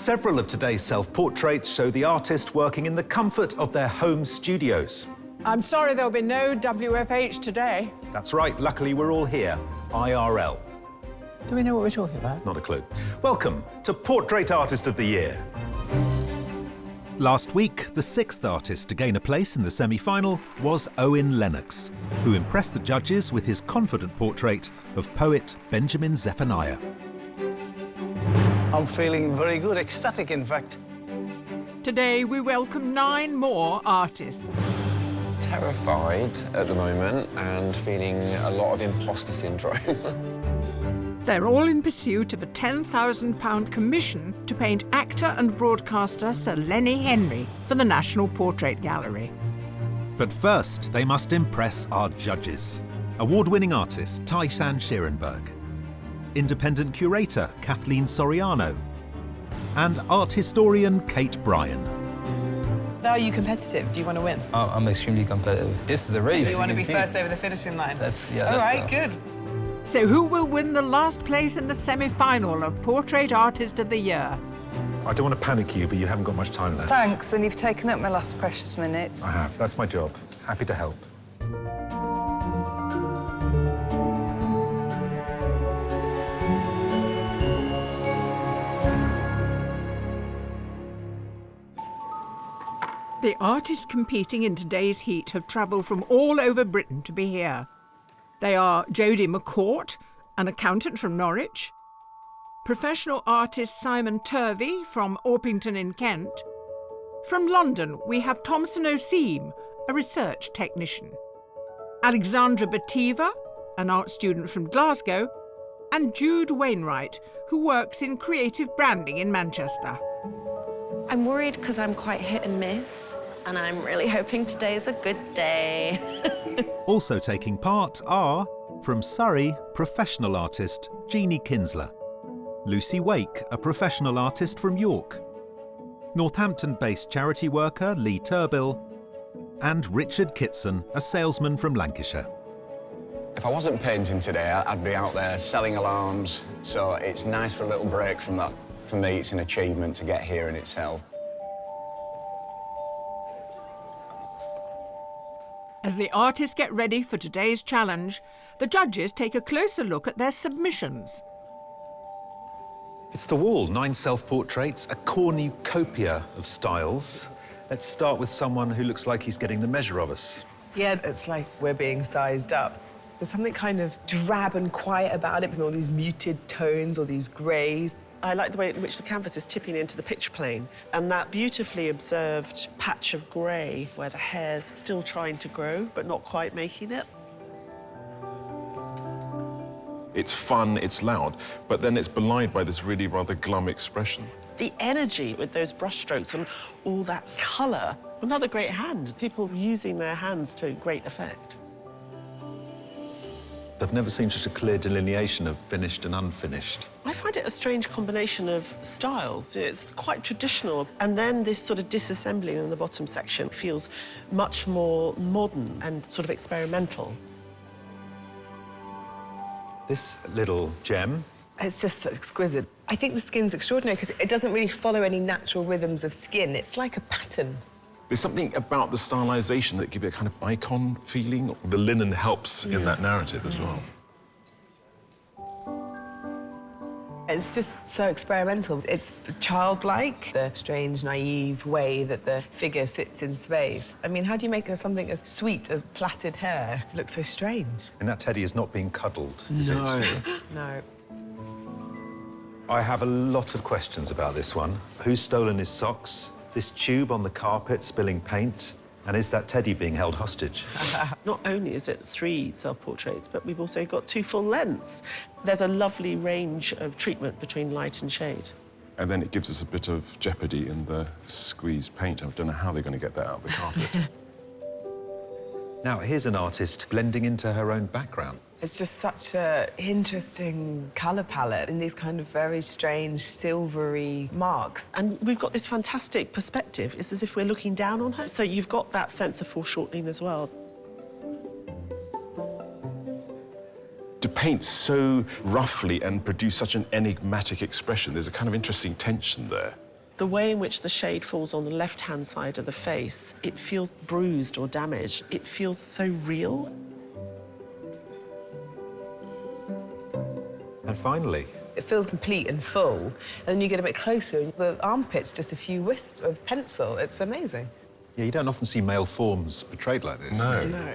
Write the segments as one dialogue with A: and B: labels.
A: Several of today's self-portraits show the artist working in the comfort of their home studios.
B: I'm sorry there'll be no WFH today.
A: That's right, luckily we're all here, IRL.
B: Do we know what we're talking about?
A: Not a clue. Welcome to Portrait Artist of the Year. Last week, the sixth artist to gain a place in the semi-final was Owen Lennox, who impressed the judges with his confident portrait of poet Benjamin Zephaniah.
C: I'm feeling very good, ecstatic in fact.
B: Today we welcome 9 more artists.
D: Terrified at the moment and feeling a lot of imposter syndrome.
B: They're all in pursuit of a £10,000 commission to paint actor and broadcaster Sir Lenny Henry for the National Portrait Gallery.
A: But first, they must impress our judges. Award-winning artist Tai-San Scherenberg, independent curator Kathleen Soriano, and art historian Kate Bryan.
E: Are you competitive? Do you want to win?
F: I'm extremely competitive. This is a race.
E: You want to be first over the finishing line?
F: Yeah.
E: All right, good.
B: So who will win the last place in the semi-final of Portrait Artist of the Year?
A: I don't want to panic you, but you haven't got much time left.
G: Thanks, and you've taken up my last precious minutes.
A: I have. That's my job. Happy to help.
B: The artists competing in today's heat have travelled from all over Britain to be here. They are Jodie McCourt, an accountant from Norwich, professional artist Simon Turvey from Orpington in Kent. From London, we have Thompson Oseam, a research technician, Alexandra Bativa, an art student from Glasgow, and Jude Wright, who works in creative branding in Manchester.
H: I'm worried because I'm quite hit and miss, and I'm really hoping today's a good day.
A: Also taking part are, from Surrey, professional artist Jeannie Kinsler, Lucy Wake, a professional artist from York, Northampton-based charity worker Lee Turbill, and Richard Kitson, a salesman from Lancashire.
D: If I wasn't painting today, I'd be out there selling alarms, so it's nice for a little break from that. For me, it's an achievement to get here in itself.
B: As the artists get ready for today's challenge, the judges take a closer look at their submissions.
A: It's the wall, 9 self-portraits, a cornucopia of styles. Let's start with someone who looks like he's getting the measure of us.
E: Yeah, it's like we're being sized up. There's something kind of drab and quiet about it. There's all these muted tones, all these greys.
I: I like the way in which the canvas is tipping into the picture plane and that beautifully observed patch of grey where the hair's still trying to grow but not quite making it.
J: It's fun, it's loud, but then it's belied by this really rather glum expression.
I: The energy with those brushstrokes and all that colour. Another great hand, people using their hands to great effect.
A: I've never seen such a clear delineation of finished and unfinished.
I: I find it a strange combination of styles. It's quite traditional, and then this sort of disassembling in the bottom section feels much more modern and sort of experimental.
A: This little gem.
E: It's just so exquisite. I think the skin's extraordinary because it doesn't really follow any natural rhythms of skin. It's like a pattern.
J: There's something about the stylization that gives it a kind of icon feeling. The linen helps in that narrative as well.
E: It's just so experimental. It's childlike, the strange, naive way that the figure sits in space. I mean, how do you make something as sweet as plaited hair look so strange?
A: And that teddy is not being cuddled, is it?
E: No.
A: I have a lot of questions about this one. Who's stolen his socks? This tube on the carpet spilling paint? And is that teddy being held hostage?
I: Not only is it 3 self-portraits, but we've also got 2 full lengths. There's a lovely range of treatment between light and shade.
J: And then it gives us a bit of jeopardy in the squeezed paint. I don't know how they're going to get that out of the carpet.
A: Now, here's an artist blending into her own background.
E: It's just such an interesting colour palette in these kind of very strange silvery marks.
I: And we've got this fantastic perspective. It's as if we're looking down on her. So you've got that sense of foreshortening as well.
J: To paint so roughly and produce such an enigmatic expression, there's a kind of interesting tension there.
I: The way in which the shade falls on the left-hand side of the face, it feels bruised or damaged. It feels so real.
A: And finally,
E: It feels complete and full, and then you get a bit closer, and the armpit's just a few wisps of pencil. It's amazing.
A: yeah, you don't often see male forms portrayed like this.
J: No.
I: No.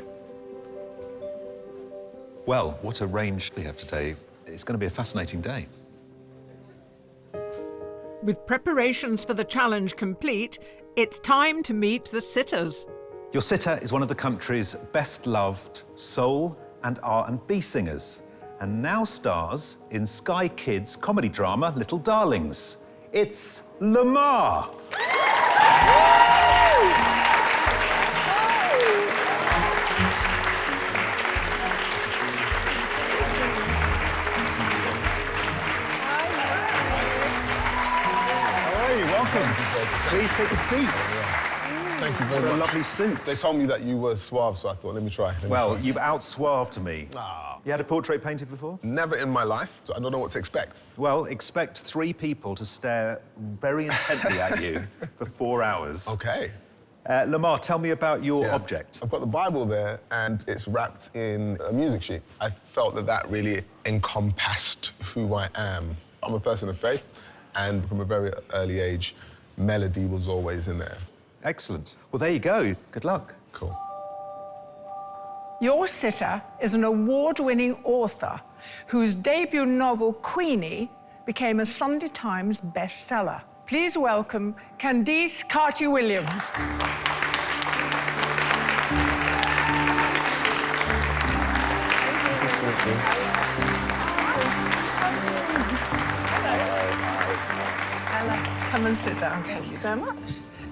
A: Well, what a range we have today. It's going to be a fascinating day.
B: With preparations for the challenge complete, it's time to meet the sitters.
A: Your sitter is one of the country's best-loved soul and R&B singers, and now stars in Sky Kids' comedy drama Little Darlings. It's Lamar. Hey, welcome. Please take a seat.
K: Thank you very
A: What a
K: much.
A: lovely suit.
K: They told me that you were suave, so I thought, let me try.
A: Well, you've out-suaved me.
K: Ah.
A: You had a portrait painted before?
K: Never in my life, so I don't know what to expect.
A: Well, expect 3 people to stare very intently at you for 4 hours.
K: Okay.
A: Lamar, tell me about your
K: Yeah.
A: object.
K: I've got the Bible there, and it's wrapped in a music sheet. I felt that that really encompassed who I am. I'm a person of faith, and from a very early age, melody was always in there.
A: Excellent. Well, there you go. Good luck.
K: Cool.
B: Your sitter is an award-winning author whose debut novel, Queenie, became a Sunday Times bestseller. Please welcome Candice Carty-Williams. Come and sit down.
E: Thank you so much.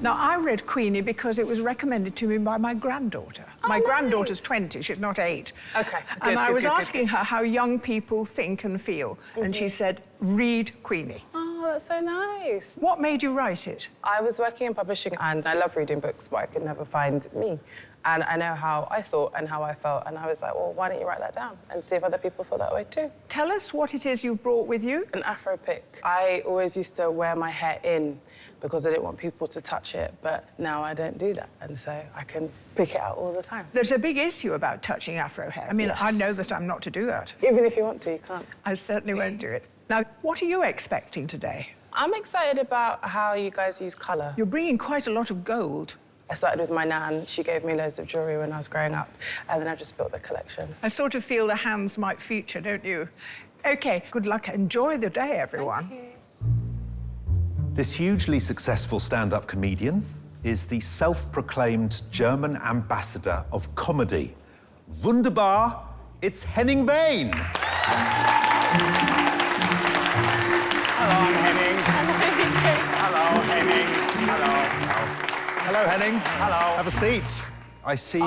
B: Now, I read Queenie because it was recommended to me by my granddaughter. My granddaughter's 20, she's not 8.
E: Okay,
B: And
E: good,
B: I
E: good,
B: was
E: good, good,
B: asking
E: good.
B: her how young people think and feel, and she said, read Queenie.
E: Oh, that's so nice.
B: What made you write it?
E: I was working in publishing, and I love reading books, but I could never find me. And I know how I thought and how I felt, and I was like, well, why don't you write that down and see if other people feel that way too?
B: Tell us what it is you brought with you.
E: An Afro pick. I always used to wear my hair in because I didn't want people to touch it, but now I don't do that, and so I can pick it out all the time.
B: There's a big issue about touching Afro hair. I mean, I
E: Yes.
B: know that I'm not to do that.
E: Even if you want to, you can't.
B: I certainly won't do it. Now, what are you expecting today?
E: I'm excited about how you guys use colour.
B: You're bringing quite a lot of gold.
E: I started with my nan. She gave me loads of jewellery when I was growing up, and then I just built the collection.
B: I sort of feel the hands might feature, don't you? OK, good luck. Enjoy the day, everyone.
A: This hugely successful stand-up comedian is the self-proclaimed German ambassador of comedy. Wunderbar, it's Henning Wehn.
C: Hello, I'm Henning. Hello, Henning. Hello.
A: Hello, Henning.
C: Hello.
A: Have a seat. I see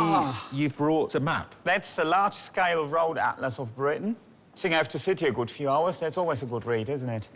A: you brought a map.
C: That's the large-scale road atlas of Britain. Seeing I have to sit here a good few hours, that's always a good read, isn't it?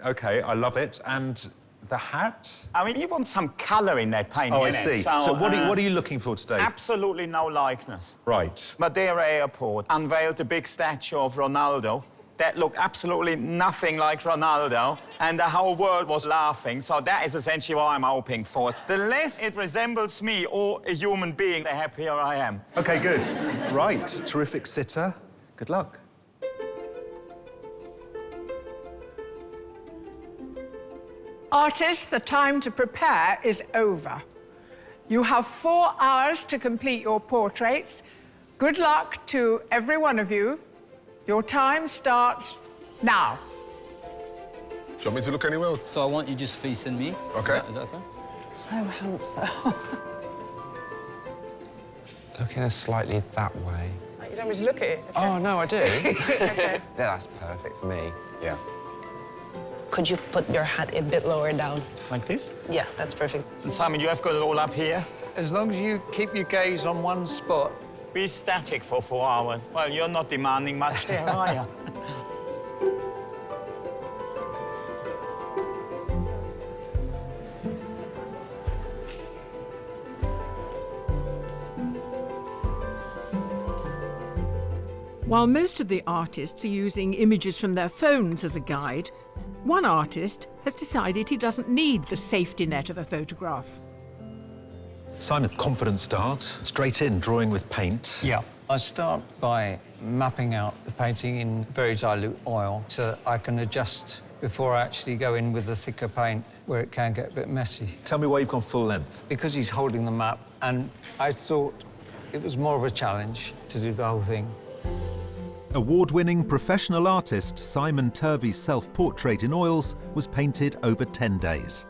A: OK, I love it. And the hat?
C: I mean, you want some colour in that painting,
A: Oh, I
C: innit?
A: see. So what are you looking for today?
C: Absolutely no likeness.
A: Right.
C: Madeira Airport unveiled a big statue of Ronaldo that looked absolutely nothing like Ronaldo, and the whole world was laughing, so that is essentially what I'm hoping for. The less it resembles me or a human being, the happier I am.
A: OK, good. Right, terrific sitter. Good luck.
B: Artists, the time to prepare is over. You have 4 hours to complete your portraits. Good luck to every one of you. Your time starts now.
K: Do you want me to look anywhere? else?
F: So I want you just facing me.
K: Okay.
F: Is that okay?
G: So handsome.
D: Looking slightly that way.
E: You don't want me to look at it?
D: Oh, no, I do.
E: Okay.
D: Yeah, that's perfect for me. Yeah.
E: Could you put your hat a bit lower down?
C: Like this?
E: Yeah, that's perfect.
C: And Simon, you have got it all up here.
L: As long as you keep your gaze on one spot.
C: Be static for 4 hours. Well, you're not demanding much there, are you?
B: While most of the artists are using images from their phones as a guide, one artist has decided he doesn't need the safety net of a photograph.
A: Simon, confident start, straight in, drawing with paint.
L: Yeah. I start by mapping out the painting in very dilute oil so I can adjust before I actually go in with the thicker paint where it can get a bit messy.
A: Tell me why you've gone full length.
L: Because he's holding the map, and I thought it was more of a challenge to do the whole thing.
A: Award-winning professional artist Simon Turvey's self-portrait in oils was painted over 10 days.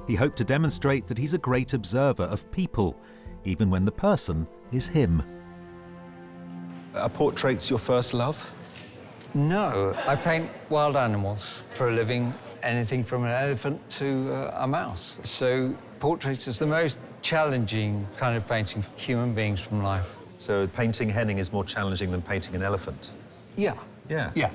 A: He hoped to demonstrate that he's a great observer of people, even when the person is him. Are portraits your first love?
L: No, I paint wild animals for a living, anything from an elephant to a mouse. So portraits is the most challenging kind of painting human beings from life.
A: So painting Henning is more challenging than painting an elephant?
L: Yeah.
A: Yeah.
L: Yeah.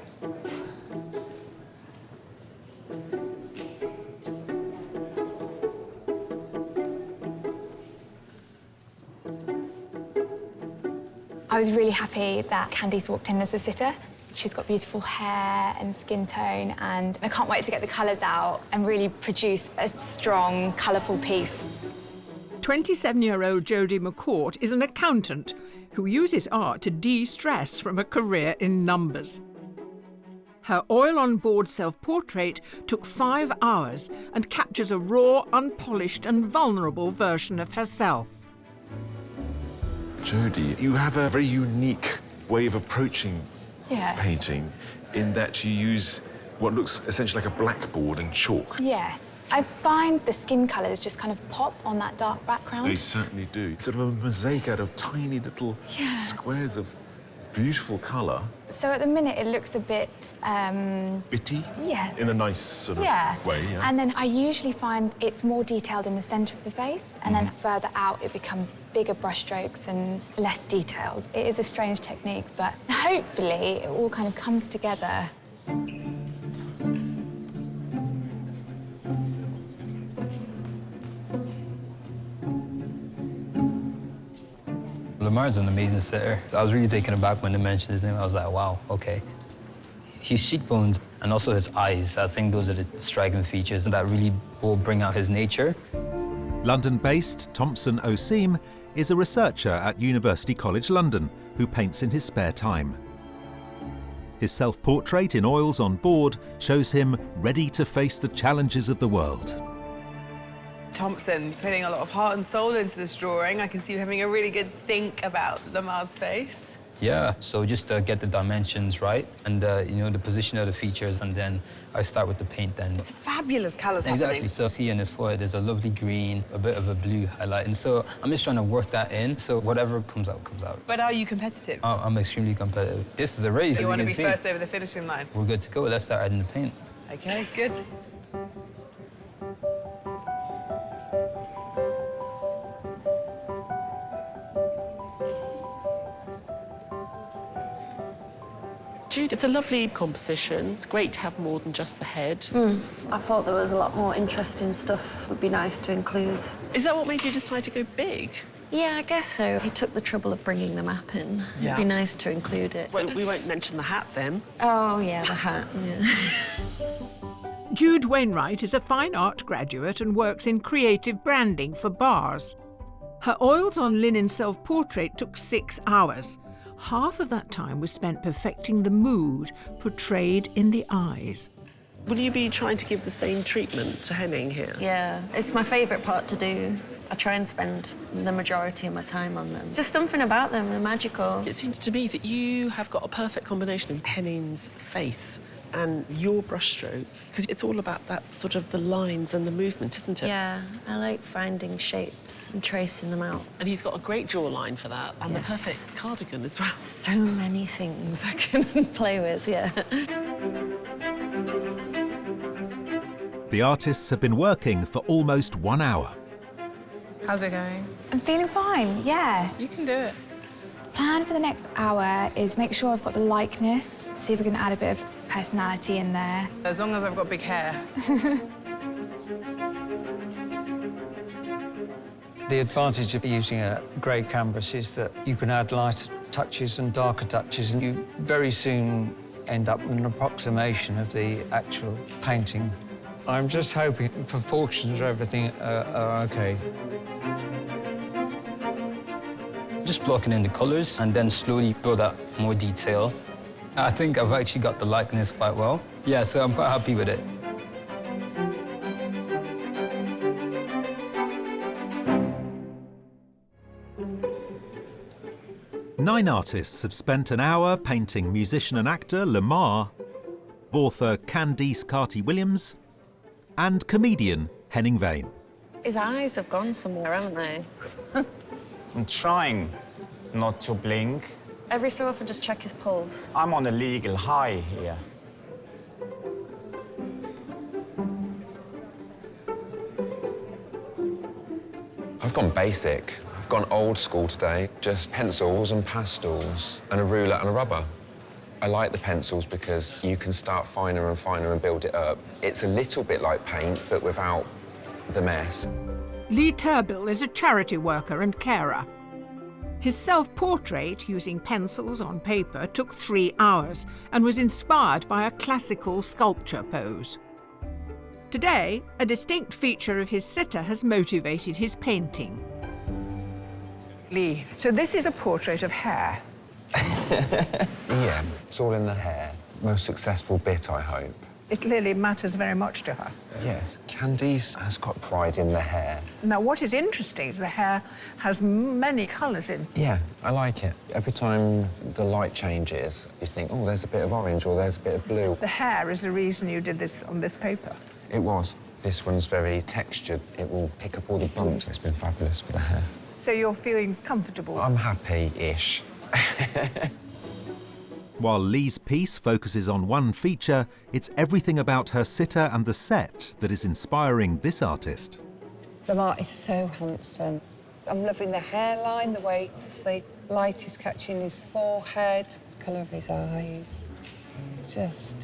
M: I was really happy that Candice walked in as a sitter. She's got beautiful hair and skin tone, and I can't wait to get the colours out and really produce a strong, colourful piece.
B: 27-year-old Jodie McCourt is an accountant who uses art to de-stress from a career in numbers. Her oil-on-board self-portrait took 5 hours and captures a raw, unpolished and vulnerable version of herself.
J: Jodie, you have a very unique way of approaching painting in that you use what looks essentially like a blackboard and chalk.
M: Yes. I find the skin colours just kind of pop on that dark background.
J: They certainly do. Sort of a mosaic out of tiny little squares of beautiful colour.
M: So at the minute it looks a bit...
J: bitty?
M: Yeah.
J: In a nice sort of way, yeah.
M: And then I usually find it's more detailed in the centre of the face, and then further out it becomes bigger brushstrokes and less detailed. It is a strange technique, but hopefully it all kind of comes together.
F: Lamar's an amazing sitter. I was really taken aback when they mentioned his name. I was like, wow, okay. His cheekbones and also his eyes, I think those are the striking features that really will bring out his nature.
A: London-based Thompson Oseam is a researcher at University College London who paints in his spare time. His self-portrait in oils on board shows him ready to face the challenges of the world.
E: Thompson putting a lot of heart and soul into this drawing. I can see you having a really good think about Lamar's face.
F: Yeah, so just to get the dimensions right and, you know, the position of the features, and then I start with the paint then.
E: It's fabulous colours
F: Exactly,
E: happening.
F: so see in his forehead, there's a lovely green, a bit of a blue highlight, and so I'm just trying to work that in, so whatever comes out, comes out.
E: But are you competitive?
F: I'm extremely competitive. This is a race,
E: You want to be
F: see.
E: first over the finishing line?
F: We're good to go, let's start adding the paint.
E: OK, good.
I: Jude, it's a lovely composition. It's great to have more than just the head.
N: I thought there was a lot more interesting stuff would be nice to include.
I: Is that what made you decide to go big?
H: Yeah, I guess so. He took the trouble of bringing the map in.
I: Yeah.
H: It'd be nice to include it.
I: Well, we won't mention the hat then.
H: Oh, yeah, the hat, yeah.
B: Jude Wainwright is a fine art graduate and works in creative branding for bars. Her oils on linen self-portrait took 6 hours. Half of that time was spent perfecting the mood portrayed in the eyes.
I: Will you be trying to give the same treatment to Henning here?
H: Yeah, it's my favourite part to do. I try and spend the majority of my time on them. Just something about them, they're magical.
I: It seems to me that you have got a perfect combination of Henning's face and your brushstroke, because it's all about that sort of the lines and the movement, isn't it?
H: Yeah, I like finding shapes and tracing them out.
I: And he's got a great jawline for that, and the perfect cardigan as well.
H: So many things I can play with, yeah.
A: The artists have been working for almost 1 hour.
E: How's it going?
M: I'm feeling fine, yeah.
E: You can do it.
M: Plan for the next hour is make sure I've got the likeness, see if we can add a bit of personality in there.
E: As long as I've got big hair.
L: The advantage of using a grey canvas is that you can add light touches and darker touches, and you very soon end up with an approximation of the actual painting. I'm just hoping the proportions of everything are okay.
F: Just blocking in the colours and then slowly build up more detail. I think I've actually got the likeness quite well. Yeah, so I'm quite happy with it.
A: Nine artists have spent an hour painting musician and actor Lamar, author Candice Carty-Williams, and comedian Henning.
H: His eyes have gone somewhere, haven't they?
C: I'm trying not to blink.
H: Every so often, just check his pulse.
C: I'm on a legal high here.
D: I've gone basic. I've gone old school today. Just pencils and pastels and a ruler and a rubber. I like the pencils because you can start finer and finer and build it up. It's a little bit like paint, but without the mess.
B: Lee Turbill is a charity worker and carer. His self-portrait using pencils on paper took 3 hours and was inspired by a classical sculpture pose. Today, a distinct feature of his sitter has motivated his painting.
O: Lee, so this is a portrait of hair.
D: Yeah, it's all in the hair. Most successful bit, I hope.
O: It clearly matters very much to her.
D: Yes, Candice has got pride in the hair.
O: Now, what is interesting is the hair has many colours in.
D: Yeah, I like it. Every time the light changes, you think, oh, there's a bit of orange or there's a bit of blue.
O: The hair is the reason you did this on this paper.
D: It was. This one's very textured. It will pick up all the bumps. It's been fabulous for the hair.
O: So you're feeling comfortable?
D: I'm happy-ish.
A: While Lee's piece focuses on one feature, it's everything about her sitter and the set that is inspiring this artist.
G: Lamar is so handsome. I'm loving the hairline, the way the light is catching his forehead, the colour of his eyes. It's just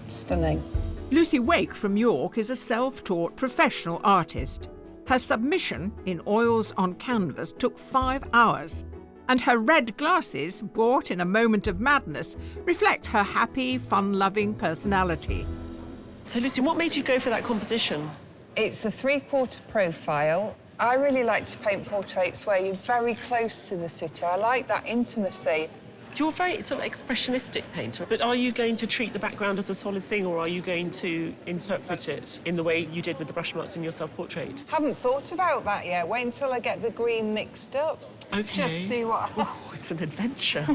G: stunning.
B: Lucy Wake from York is a self-taught professional artist. Her submission in oils on canvas took 5 hours, and her red glasses, bought in a moment of madness, reflect her happy, fun-loving personality.
I: So, Lucy, what made you go for that composition?
G: It's a 3/4 profile. I really like to paint portraits where you're very close to the sitter. I like that intimacy.
I: You're a very sort of expressionistic painter, but are you going to treat the background as a solid thing, or are you going to interpret it in the way you did with the brush marks in your self-portrait?
G: Haven't thought about that yet. Wait until I get the green mixed up.
I: OK.
G: Just see what...
I: Oh, it's an adventure.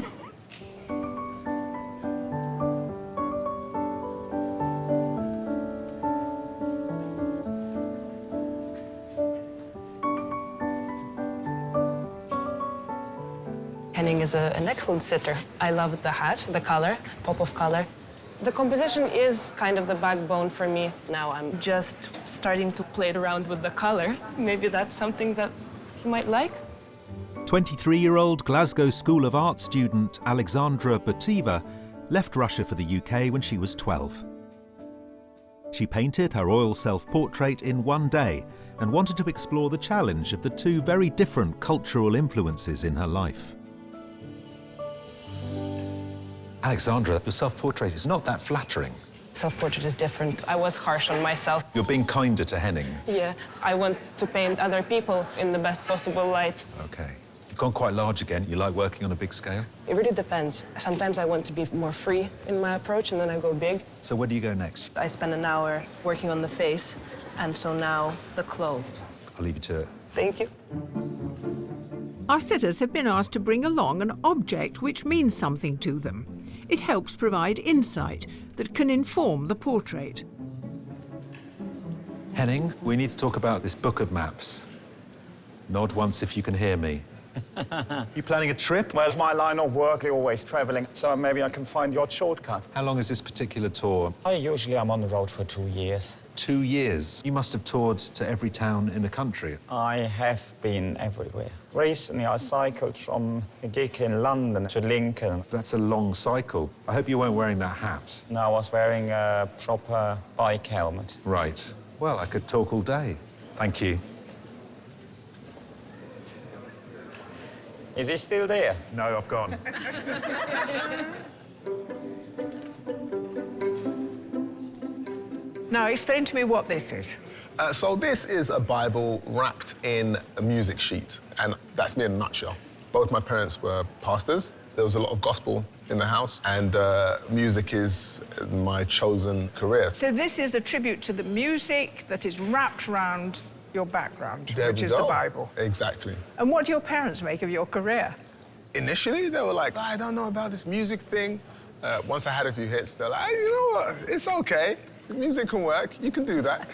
E: Henning is an excellent sitter. I love the hat, the colour, pop of colour. The composition is kind of the backbone for me. Now I'm just starting to play around with the colour. Maybe that's something that he might like.
A: 23-year-old Glasgow School of Art student Alexandra Bativa left Russia for the UK when she was 12. She painted her oil self-portrait in one day and wanted to explore the challenge of the two very different cultural influences in her life.
J: Alexandra, the self-portrait is not that flattering.
E: Self-portrait is different. I was harsh on myself.
J: You're being kinder to Henning.
E: Yeah, I want to paint other people in the best possible light.
J: OK. You've gone quite large again. You like working on a big scale?
E: It really depends. Sometimes I want to be more free in my approach, and then I go big.
J: So where do you go next?
E: I spend an hour working on the face, and so now the clothes.
J: I'll leave you to it.
E: Thank you.
B: Our sitters have been asked to bring along an object which means something to them. It helps provide insight that can inform the portrait.
J: Henning, we need to talk about this book of maps. Nod once if you can hear me. You planning a trip?
C: Well, it's my line of work, always travelling, so maybe I can find your shortcut.
J: How long is this particular tour?
C: Usually I'm on the road for 2 years.
J: 2 years? You must have toured to every town in the country.
C: I have been everywhere. Recently I cycled from a gig in London to Lincoln.
J: That's a long cycle. I hope you weren't wearing that hat.
C: No, I was wearing a proper bike helmet.
J: Right. Well, I could talk all day. Thank you.
C: Is he still there?
J: No, I've gone.
O: Now, explain to me what this is.
K: So this is a Bible wrapped in a music sheet, and that's me in a nutshell. Both my parents were pastors. There was a lot of gospel in the house, and music is my chosen career.
O: So this is a tribute to the music that is wrapped around your background,
K: There
O: which
K: we
O: is
K: go.
O: the Bible.
K: Exactly.
O: And what do your parents make of your career?
K: Initially, they were like, I don't know about this music thing. Once I had a few hits, they're like, you know what, it's okay. The music can work, you can do that.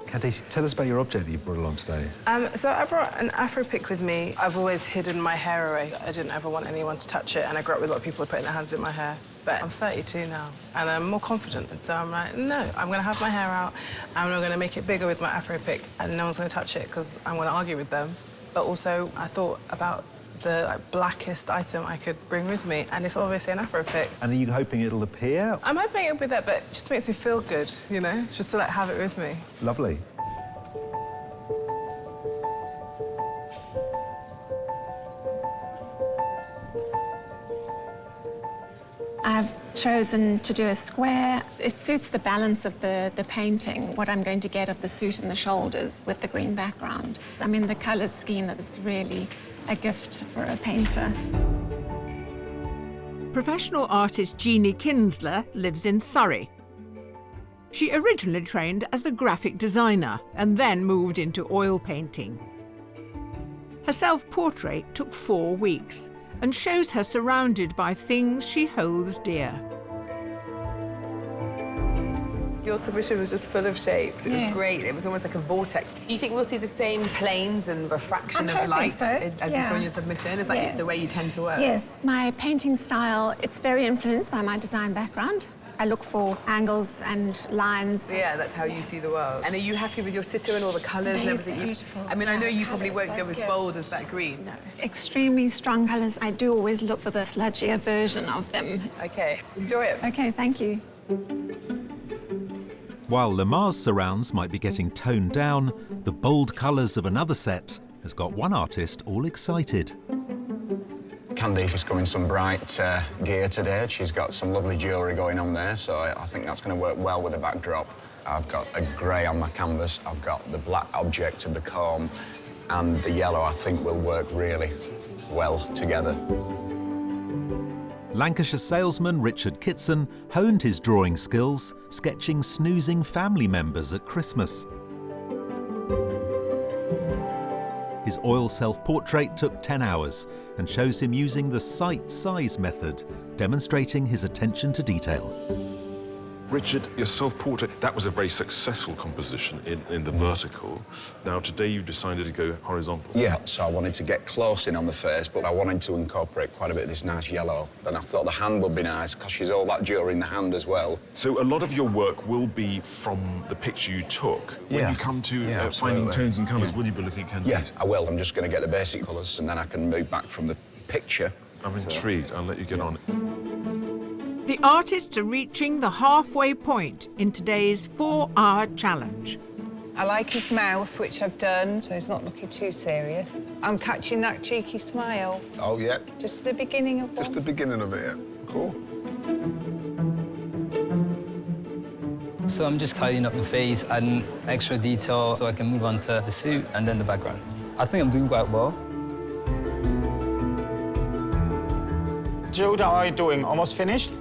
A: Candice, tell us about your object that you brought along today.
E: So I brought an Afro pick with me. I've always hidden my hair away. I didn't ever want anyone to touch it, and I grew up with a lot of people putting their hands in my hair. But I'm 32 now, and I'm more confident, and so I'm like, no, I'm going to have my hair out, and I'm going to make it bigger with my Afro pick, and no one's going to touch it, because I'm going to argue with them. But also, I thought about the blackest item I could bring with me, and it's obviously an Afro pick.
A: And are you hoping it'll appear?
E: I'm hoping it'll be there, but it just makes me feel good, you know, just to, have it with me.
A: Lovely.
P: I've chosen to do a square. It suits the balance of the painting, what I'm going to get of the suit and the shoulders with the green background. I mean, the colour scheme is really a gift for a painter.
B: Professional artist Jeannie Kinsler lives in Surrey. She originally trained as a graphic designer and then moved into oil painting. Her self-portrait took 4 weeks and shows her surrounded by things she holds dear.
E: Your submission was just full of shapes. It was great. It was almost like a vortex. Do you think we'll see the same planes and refraction of light as we saw in your submission? Is that the way you tend to work?
P: Yes. My painting style, it's very influenced by my design background. I look for angles and lines.
E: Yeah, that's how you see the world. And are you happy with your sitter and all the colours and everything?
P: Beautiful.
E: I mean, I know you probably won't go as bold as that green.
P: No. Extremely strong colours. I do always look for the sludgier version of them.
E: OK, enjoy it.
P: OK, thank you.
A: While Lamar's surrounds might be getting toned down, the bold colours of another set has got one artist all excited.
Q: Candice is coming some bright gear today. She's got some lovely jewellery going on there, so I think that's going to work well with the backdrop. I've got a grey on my canvas, I've got the black object of the comb, and the yellow I think will work really well together.
A: Lancashire salesman Richard Kitson honed his drawing skills, sketching snoozing family members at Christmas. His oil self-portrait took 10 hours and shows him using the sight size method, demonstrating his attention to detail.
J: Richard, your self-portrait, that was a very successful composition in the vertical. Now, today you decided to go horizontal.
Q: Yeah, so I wanted to get close in on the face, but I wanted to incorporate quite a bit of this nice yellow. Then I thought the hand would be nice, because she's all that jewellery in the hand as well.
J: So a lot of your work will be from the picture you took. When you come to finding tones and colours, will you be looking at Candice?
Q: Yeah, I will. I'm just going to get the basic colours, and then I can move back from the picture.
J: I'm intrigued. I'll let you get on.
B: The artists are reaching the halfway point in today's 4-hour challenge.
G: I like his mouth, which I've done, so he's not looking too serious. I'm catching that cheeky smile.
K: Oh, yeah.
G: Just the beginning of one.
K: Just the beginning of it, yeah. Cool.
F: So I'm just tidying up the face, adding extra detail so I can move on to the suit and then the background. I think I'm doing quite well.
C: Jude, how are you doing? Almost finished?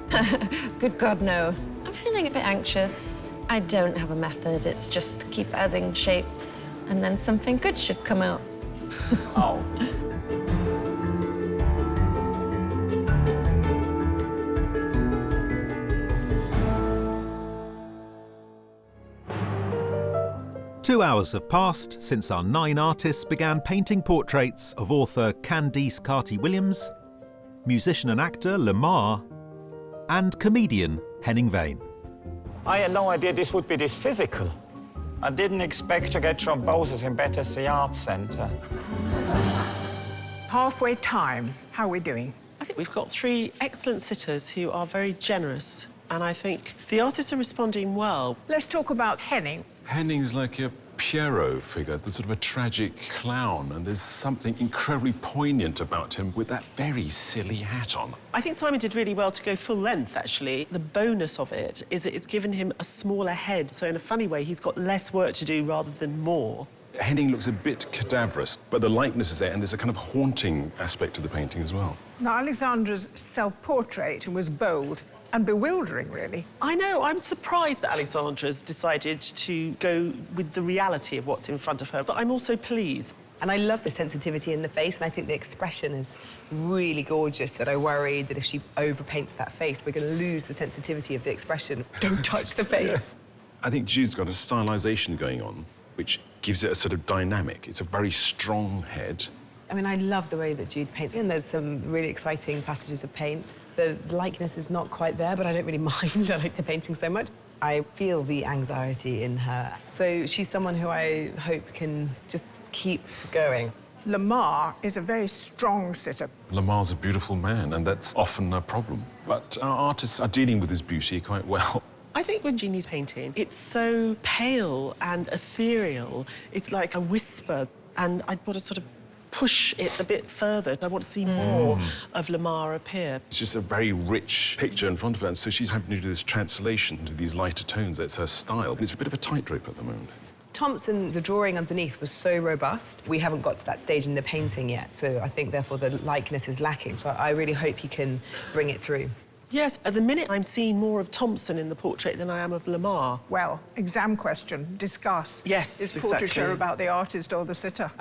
H: Good God, no. I'm feeling a bit anxious. I don't have a method. It's just keep adding shapes, and then something good should come out.
C: Oh.
A: Two hours have passed since our 9 artists began painting portraits of author Candice Carty-Williams, musician and actor Lamar, and comedian Henning.
C: I had no idea this would be this physical. I didn't expect to get thrombosis in Banijay Arts Centre.
O: Halfway time. How are we doing?
I: I think we've got 3 excellent sitters who are very generous, and I think the artists are responding well.
O: Let's talk about Henning.
J: Henning's like a Pierrot figure, the sort of a tragic clown, and there's something incredibly poignant about him with that very silly hat on.
I: I think Simon did really well to go full length, actually. The bonus of it is that it's given him a smaller head, so in a funny way, he's got less work to do rather than more.
J: Henning looks a bit cadaverous, but the likeness is there, and there's a kind of haunting aspect to the painting as well.
O: Now, Alexandra's self-portrait was bold and bewildering, really.
I: I know, I'm surprised that Alexandra's decided to go with the reality of what's in front of her, but I'm also pleased.
E: And I love the sensitivity in the face, and I think the expression is really gorgeous, that I worry that if she overpaints that face, we're going to lose the sensitivity of the expression. Don't touch the face.
J: I think Jude's got a stylisation going on, which gives it a sort of dynamic. It's a very strong head.
E: I mean, I love the way that Jude paints, and there's some really exciting passages of paint. The likeness is not quite there, but I don't really mind. I like the painting so much. I feel the anxiety in her. So she's someone who I hope can just keep going.
O: Lamar is a very strong sitter.
J: Lamar's a beautiful man, and that's often a problem. But our artists are dealing with his beauty quite well.
I: I think when Jeannie's painting, it's so pale and ethereal. It's like a whisper, and I want to sort of push it a bit further. I want to see more of Lamar appear.
J: It's just a very rich picture in front of her, and so she's having to do this translation to these lighter tones. That's her style. And it's a bit of a tightrope at the moment.
E: Thompson, the drawing underneath was so robust. We haven't got to that stage in the painting yet, so I think, therefore, the likeness is lacking. So I really hope he can bring it through.
I: Yes, at the minute, I'm seeing more of Thompson in the portrait than I am of Lamar.
O: Well, exam question, discuss.
I: Yes,
O: Is
I: exactly.
O: portraiture about the artist or the sitter?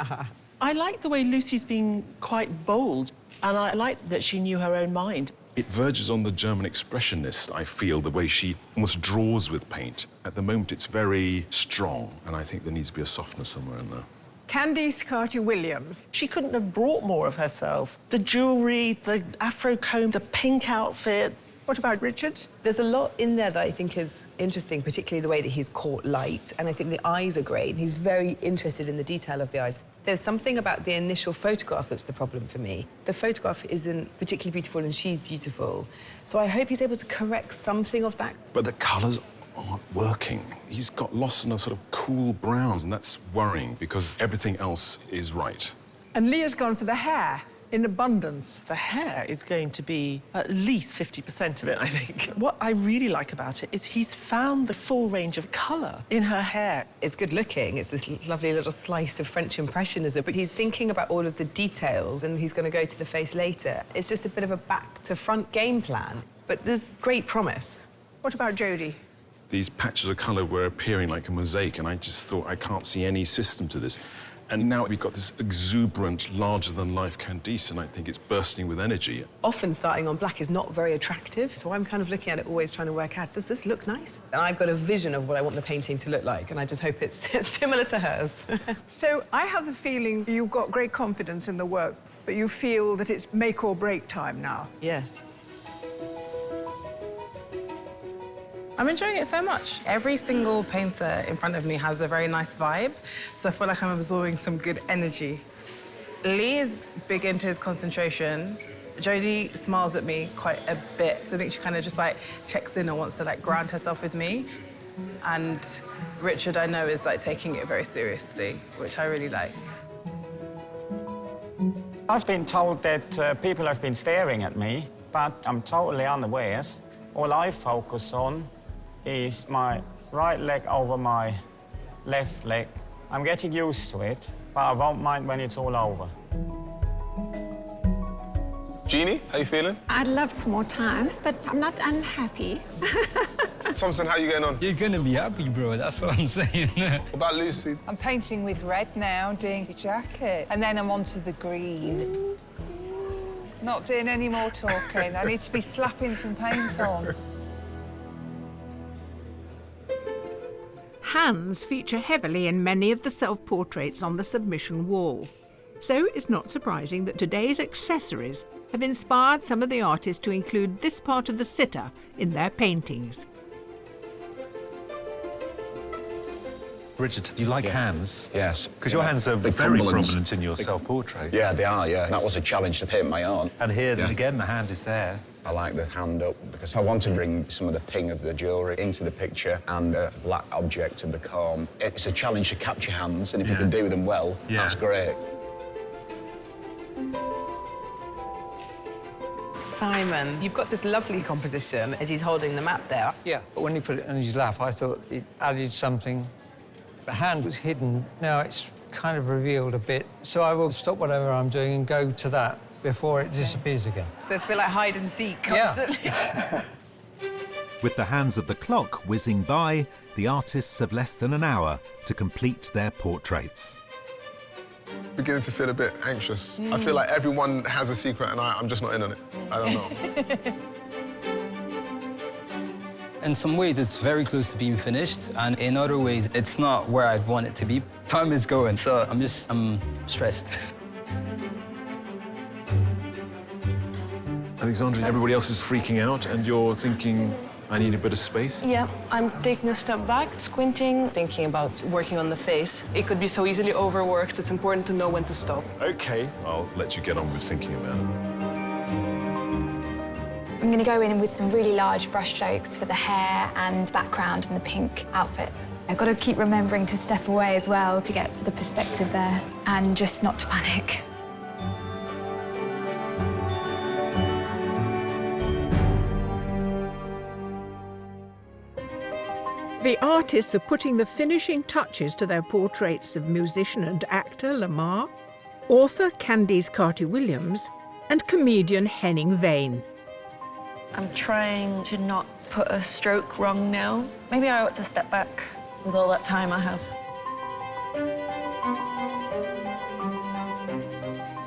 I: I like the way Lucy's been quite bold, and I like that she knew her own mind.
J: It verges on the German expressionist, I feel, the way she almost draws with paint. At the moment, it's very strong, and I think there needs to be a softness somewhere in there.
O: Candice Carty-Williams.
I: She couldn't have brought more of herself. The jewellery, the afro comb, the pink outfit.
O: What about Richard?
E: There's a lot in there that I think is interesting, particularly the way that he's caught light, and I think the eyes are great. He's very interested in the detail of the eyes. There's something about the initial photograph that's the problem for me. The photograph isn't particularly beautiful, and she's beautiful. So I hope he's able to correct something of that.
J: But the colours aren't working. He's got lost in a sort of cool browns, and that's worrying because everything else is right.
O: And Leah's gone for the hair in abundance.
I: The hair is going to be at least 50% of it, I think. What I really like about it is he's found the full range of colour in her hair.
E: It's good looking. It's this lovely little slice of French Impressionism, but he's thinking about all of the details, and he's going to go to the face later. It's just a bit of a back-to-front game plan, but there's great promise.
O: What about Jodie?
J: These patches of colour were appearing like a mosaic, and I just thought, I can't see any system to this. And now we've got this exuberant, larger-than-life Candice, and I think it's bursting with energy.
E: Often starting on black is not very attractive, so I'm kind of looking at it, always trying to work out, does this look nice? And I've got a vision of what I want the painting to look like, and I just hope it's similar to hers.
O: So I have the feeling you've got great confidence in the work, but you feel that it's make or break time now.
I: Yes.
R: I'm enjoying it so much. Every single painter in front of me has a very nice vibe, so I feel like I'm absorbing some good energy. Lee is big into his concentration. Jodie smiles at me quite a bit. So I think she kind of just, like, checks in and wants to, like, ground herself with me. And Richard, I know, is, like, taking it very seriously, which I really like.
C: I've been told that people have been staring at me, but I'm totally unawares. All I focus on is my right leg over my left leg. I'm getting used to it, but I won't mind when it's all over.
K: Jeannie, how you feeling?
P: I'd love some more time, but I'm not unhappy.
K: Thompson, how you getting on?
F: You're gonna be happy, bro. That's what I'm saying.
K: What about Lucy?
G: I'm painting with red now, doing the jacket. And then I'm onto the green. Not doing any more talking. I need to be slapping some paint on.
B: Hands feature heavily in many of the self-portraits on the submission wall. So it's not surprising that today's accessories have inspired some of the artists to include this part of the sitter in their paintings.
A: Richard, do you like hands?
Q: Yes.
A: Because your hands are very prominent in your self-portrait.
Q: Yeah, they are, yeah. That was a challenge to paint my own.
A: And here, again, the hand is there.
Q: I like the hand up because I want to bring some of the ping of the jewellery into the picture and the black object of the comb. It's a challenge to capture hands, and if you can do them well, that's great.
E: Simon, you've got this lovely composition as he's holding the map there.
L: Yeah, but when he put it in his lap, I thought it added something. The hand was hidden. Now it's kind of revealed a bit. So I will stop whatever I'm doing and go to that before it disappears again.
E: So it's a bit like hide and seek constantly.
L: Yeah.
A: With the hands of the clock whizzing by, the artists have less than an hour to complete their portraits.
K: Beginning to feel a bit anxious. I feel like everyone has a secret and I'm just not in on it. I don't know.
F: In some ways, it's very close to being finished, and in other ways, it's not where I'd want it to be. Time is going, so I'm stressed.
J: Alexandra, everybody else is freaking out, and you're thinking, I need a bit of space?
R: Yeah, I'm taking a step back, squinting, thinking about working on the face. It could be so easily overworked, it's important to know when to stop.
J: OK, I'll let you get on with thinking about it.
M: I'm going to go in with some really large brush strokes for the hair and background and the pink outfit. I've got to keep remembering to step away as well to get the perspective there and just not to panic.
B: The artists are putting the finishing touches to their portraits of musician and actor Lamar, author Candice Carty-Williams, and comedian Henning Vane.
H: I'm trying to not put a stroke wrong now. Maybe I ought to step back with all that time I have.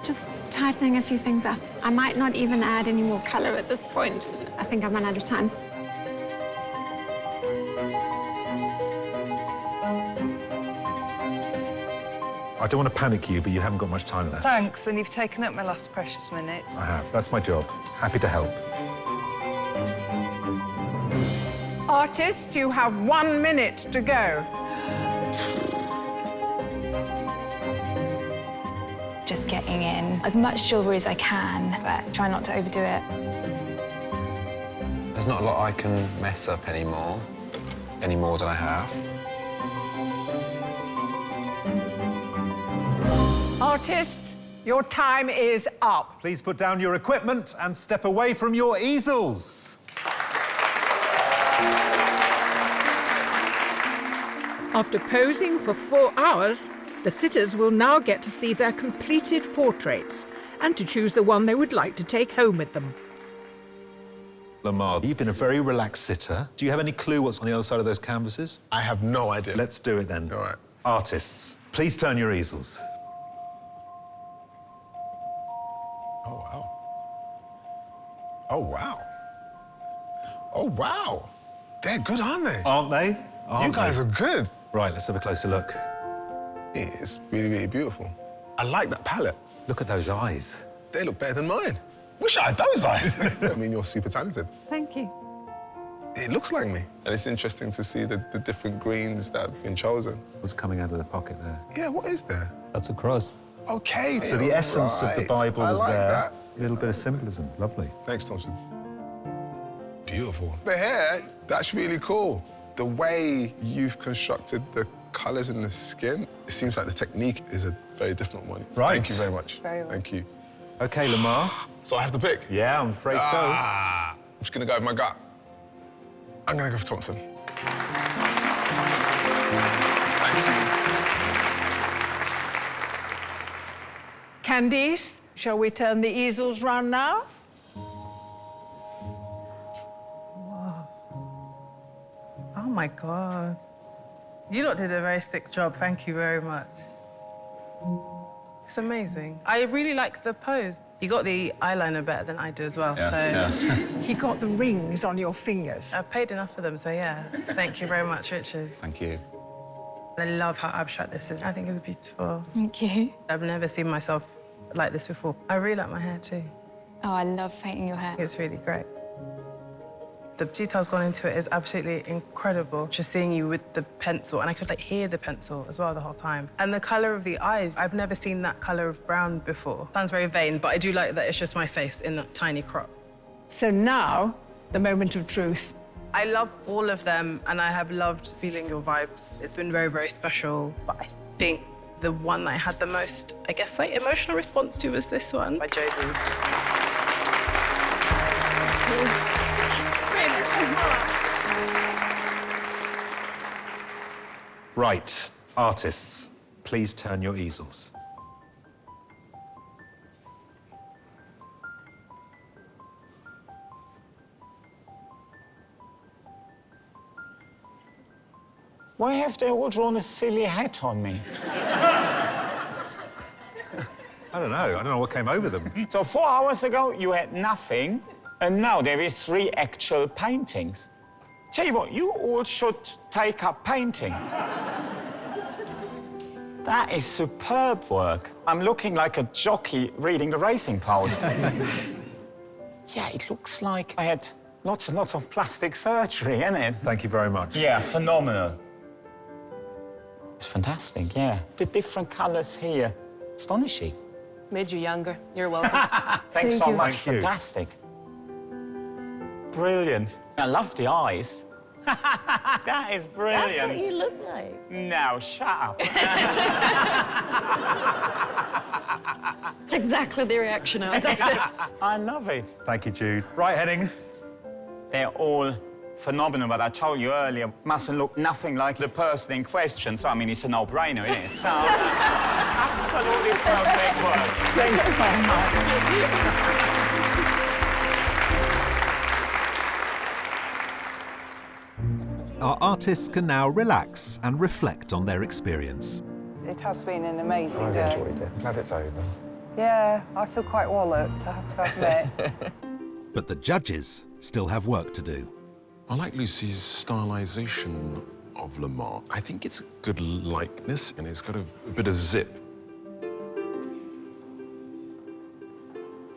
P: Just tightening a few things up. I might not even add any more colour at this point. I think I've run out of time.
A: I don't want to panic you, but you haven't got much time left.
G: Thanks, and you've taken up my last precious minutes.
A: I have. That's my job. Happy to help.
O: Artists, you have 1 minute to go.
M: Just getting in as much jewellery as I can, but try not to overdo it.
D: There's not a lot I can mess up anymore, any more than I have.
O: Artists, your time is up.
A: Please put down your equipment and step away from your easels.
B: After posing for 4 hours, the sitters will now get to see their completed portraits and to choose the one they would like to take home with them.
A: Lamar, you've been a very relaxed sitter. Do you have any clue what's on the other side of those canvases?
K: I have no idea.
A: Let's do it then.
K: All right.
A: Artists, please turn your easels.
K: Oh, wow. Oh, wow. Oh, wow. They're good, aren't they?
A: Aren't they?
K: You guys are good.
A: Right, let's have a closer look.
K: It's really, really beautiful. I like that palette.
A: Look at those eyes.
K: They look better than mine. Wish I had those eyes. I mean, you're super talented.
P: Thank you.
K: It looks like me. And it's interesting to see the different greens that have been chosen.
A: What's coming out of the pocket there?
K: Yeah, what is there?
F: That's a cross.
K: OK.
A: So the essence of the Bible is
K: like
A: there.
K: That.
A: A little bit of symbolism. Lovely.
K: Thanks, Thompson. Beautiful. The hair, that's really cool. The way you've constructed the colours in the skin, it seems like the technique is a very different one.
A: Right.
K: Thank you very much.
G: Very well.
K: Thank you.
A: OK, Lamar.
K: So I have to pick?
A: Yeah, I'm afraid so.
K: I'm just going to go with my gut. I'm going to go for Thompson.
O: Candice, shall we turn the easels round now?
R: Oh my God. You lot did a very sick job. Thank you very much. It's amazing. I really like the pose. You got the eyeliner better than I do as well,
O: He got the rings on your fingers.
R: I've paid enough for them, so yeah. Thank you very much, Richard.
Q: Thank you.
R: I love how abstract this is. I think it's beautiful.
M: Thank you.
R: I've never seen myself like this before. I really like my hair too.
M: Oh, I love painting your hair.
R: It's really great. The detail's gone into it is absolutely incredible. Just seeing you with the pencil, and I could hear the pencil as well the whole time. And the colour of the eyes, I've never seen that colour of brown before. Sounds very vain, but I do like that it's just my face in that tiny crop.
O: So now, the moment of truth.
R: I love all of them, and I have loved feeling your vibes. It's been very, very special, but I think the one that I had the most, I guess, emotional response to was this one by Jude.
A: Right, artists, please turn your easels.
C: Why have they all drawn a silly hat on me?
A: I don't know what came over them.
C: So 4 hours ago, you had nothing, and now there is 3 actual paintings. Tell you what, you all should take up painting. That is superb work. I'm looking like a jockey reading the Racing Post. Yeah, it looks like I had lots and lots of plastic surgery, isn't it?
A: Thank you very much.
C: Yeah, phenomenal. It's fantastic, yeah. The different colours here, astonishing.
E: Made you younger. You're welcome.
C: Thanks so much,
A: Thank you.
C: fantastic. Brilliant. I love the eyes. That is brilliant.
H: That's what you look like.
C: No, shut up.
H: It's exactly the reaction I was after.
C: I love it.
A: Thank you, Jude. Right, Henning.
C: They're all phenomenal, but I told you earlier, mustn't look nothing like the person in question, so I mean, it's a no-brainer, isn't it? So, absolutely perfect work. Thanks so much.
A: Our artists can now relax and reflect on their experience.
G: It has been an amazing
D: I've
G: day.
D: enjoyed it. Glad it's over.
G: Yeah, I feel quite walloped, I have to admit.
A: But the judges still have work to do.
J: I like Lucy's stylisation of Lamar. I think it's a good likeness, and it's got a bit of zip.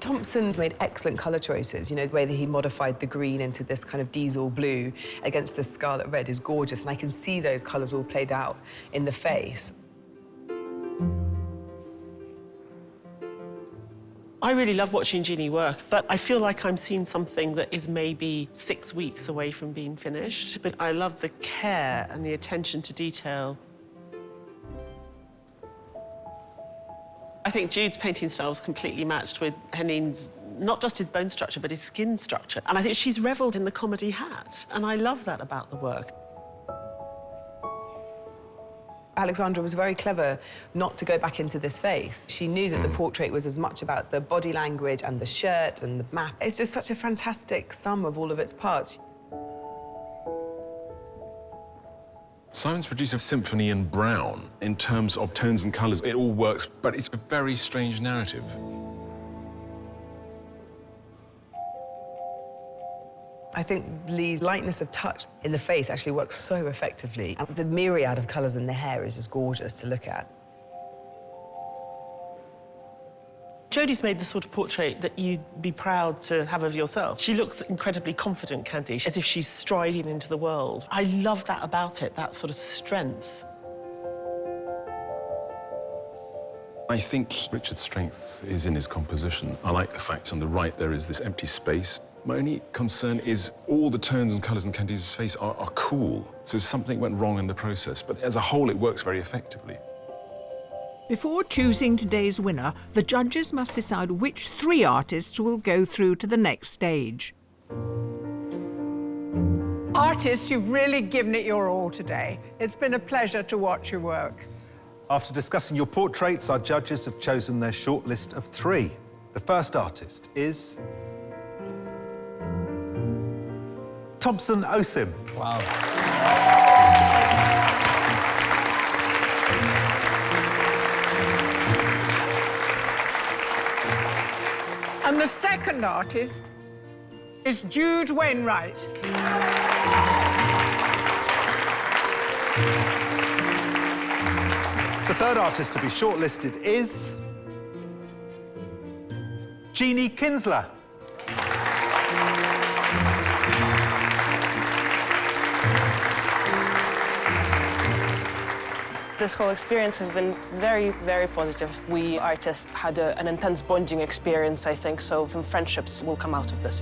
E: Thompson's made excellent colour choices. You know, the way that he modified the green into this kind of diesel blue against the scarlet red is gorgeous, and I can see those colours all played out in the face.
I: I really love watching Jeannie work, but I feel like I'm seeing something that is maybe 6 weeks away from being finished. But I love the care and the attention to detail. I think Jude's painting style is completely matched with Henning's, not just his bone structure, but his skin structure. And I think she's revelled in the comedy hat, and I love that about the work.
E: Alexandra was very clever not to go back into this face. She knew that the portrait was as much about the body language and the shirt and the map. It's just such a fantastic sum of all of its parts.
J: Simon's produced a symphony in brown. In terms of tones and colours, it all works, but it's a very strange narrative.
E: I think Lee's lightness of touch in the face actually works so effectively. And the myriad of colours in the hair is just gorgeous to look at.
I: Jodie's made the sort of portrait that you'd be proud to have of yourself. She looks incredibly confident, Candice, as if she's striding into the world. I love that about it, that sort of strength.
J: I think Richard's strength is in his composition. I like the fact on the right there is this empty space. My only concern is all the tones and colours in Candice's face are cool, so something went wrong in the process, but as a whole it works very effectively.
B: Before choosing today's winner, the judges must decide which 3 artists will go through to the next stage.
O: Artists, you've really given it your all today. It's been a pleasure to watch your work.
A: After discussing your portraits, our judges have chosen their shortlist of 3. The first artist is Thompson Osim.
F: Wow.
O: And the second artist is Jude Wainwright.
A: The third artist to be shortlisted is Jeannie Kinsler.
S: This whole experience has been very, very positive. We artists had an intense bonding experience, I think, so some friendships will come out of this.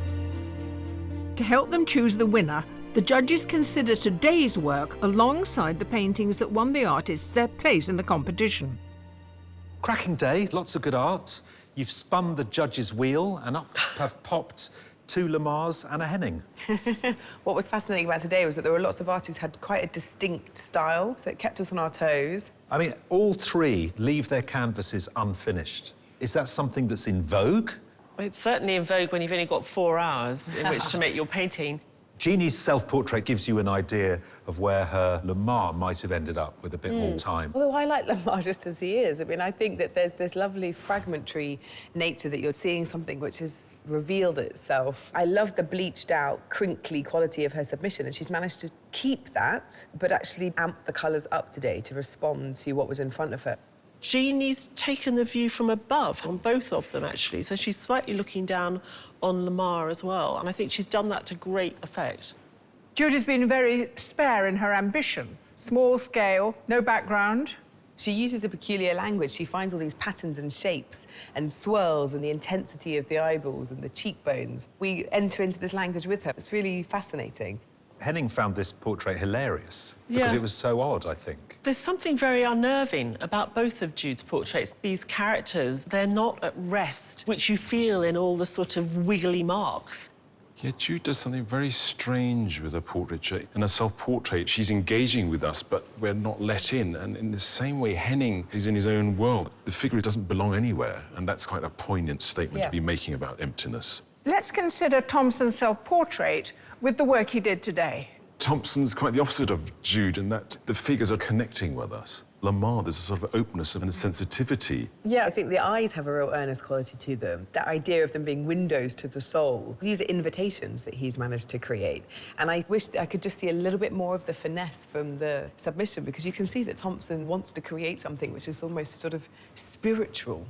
B: To help them choose the winner, the judges consider today's work alongside the paintings that won the artists their place in the competition.
A: Cracking day, lots of good art. You've spun the judges' wheel and up have popped 2 Lamars and a Henning.
E: What was fascinating about today was that there were lots of artists who had quite a distinct style, so it kept us on our toes.
A: I mean, all 3 leave their canvases unfinished. Is that something that's in vogue?
I: Well, it's certainly in vogue when you've only got 4 hours in which to make your painting.
A: Jeannie's self-portrait gives you an idea of where her Lamar might have ended up with a bit more time.
E: Although I like Lamar just as he is. I mean, I think that there's this lovely fragmentary nature that you're seeing something which has revealed itself. I love the bleached-out, crinkly quality of her submission, and she's managed to keep that, but actually amp the colours up today to respond to what was in front of her.
I: Jeannie's taken the view from above on both of them, actually, so she's slightly looking down on Lamar as well, and I think she's done that to great effect.
O: Jude has been very spare in her ambition. Small scale, no background.
E: She uses a peculiar language. She finds all these patterns and shapes and swirls and the intensity of the eyeballs and the cheekbones. We enter into this language with her. It's really fascinating.
A: Henning found this portrait hilarious because it was so odd, I think.
I: There's something very unnerving about both of Jude's portraits. These characters, they're not at rest, which you feel in all the sort of wiggly marks.
J: Yeah, Jude does something very strange with her portraiture. In a self-portrait, she's engaging with us, but we're not let in. And in the same way, Henning is in his own world. The figure doesn't belong anywhere, and that's quite a poignant statement to be making about emptiness.
O: Let's consider Thompson's self-portrait with the work he did today.
J: Thompson's quite the opposite of Jude in that the figures are connecting with us. Lamar, there's a sort of openness and a sensitivity.
E: Yeah, I think the eyes have a real earnest quality to them. That idea of them being windows to the soul. These are invitations that he's managed to create. And I wish that I could just see a little bit more of the finesse from the submission, because you can see that Thompson wants to create something which is almost sort of spiritual.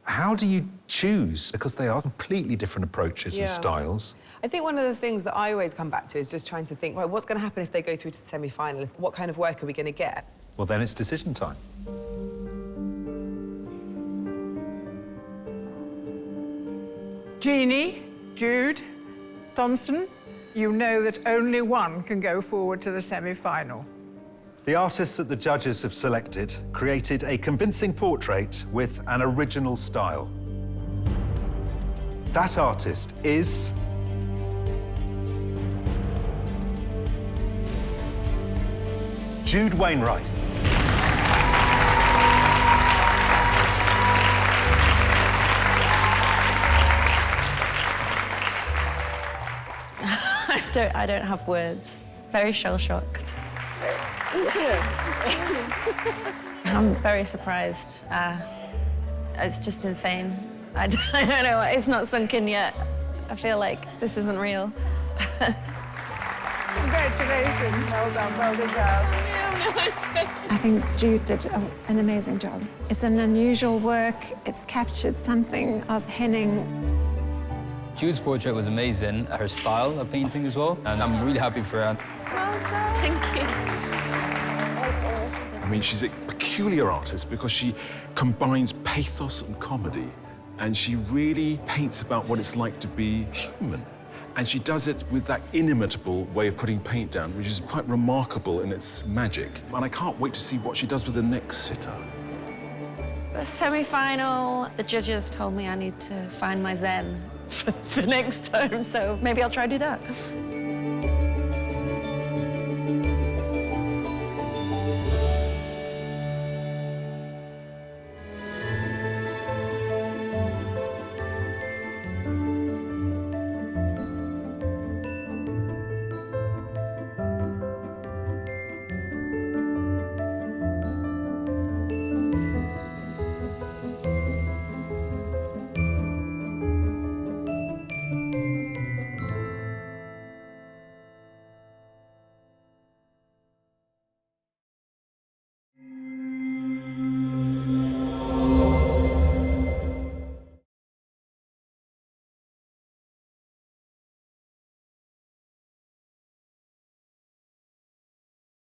A: How do you choose? Because they are completely different approaches and styles.
E: I think one of the things that I always come back to is just trying to think, well, what's going to happen if they go through to the semi-final? What kind of work are we going to get?
A: Well, then it's decision time.
O: Jeannie, Jude, Thompson, you know that only one can go forward to the semi-final.
A: The artists that the judges have selected created a convincing portrait with an original style. That artist is... Jude Wainwright.
H: I don't have words. Very shell-shocked. I'm very surprised. It's just insane. I don't know. It's not sunk in yet. I feel like this isn't real.
O: Congratulations. Well done, well deserved.
P: I think Jude did an amazing job. It's an unusual work. It's captured something of Henning.
F: Jude's portrait was amazing. Her style of painting as well, and I'm really happy for her.
H: Well done. Thank you.
J: I mean, she's a peculiar artist because she combines pathos and comedy, and she really paints about what it's like to be human. And she does it with that inimitable way of putting paint down, which is quite remarkable in its magic. And I can't wait to see what she does with the next sitter.
H: The semi-final, the judges told me I need to find my zen for next time, so maybe I'll try to do that.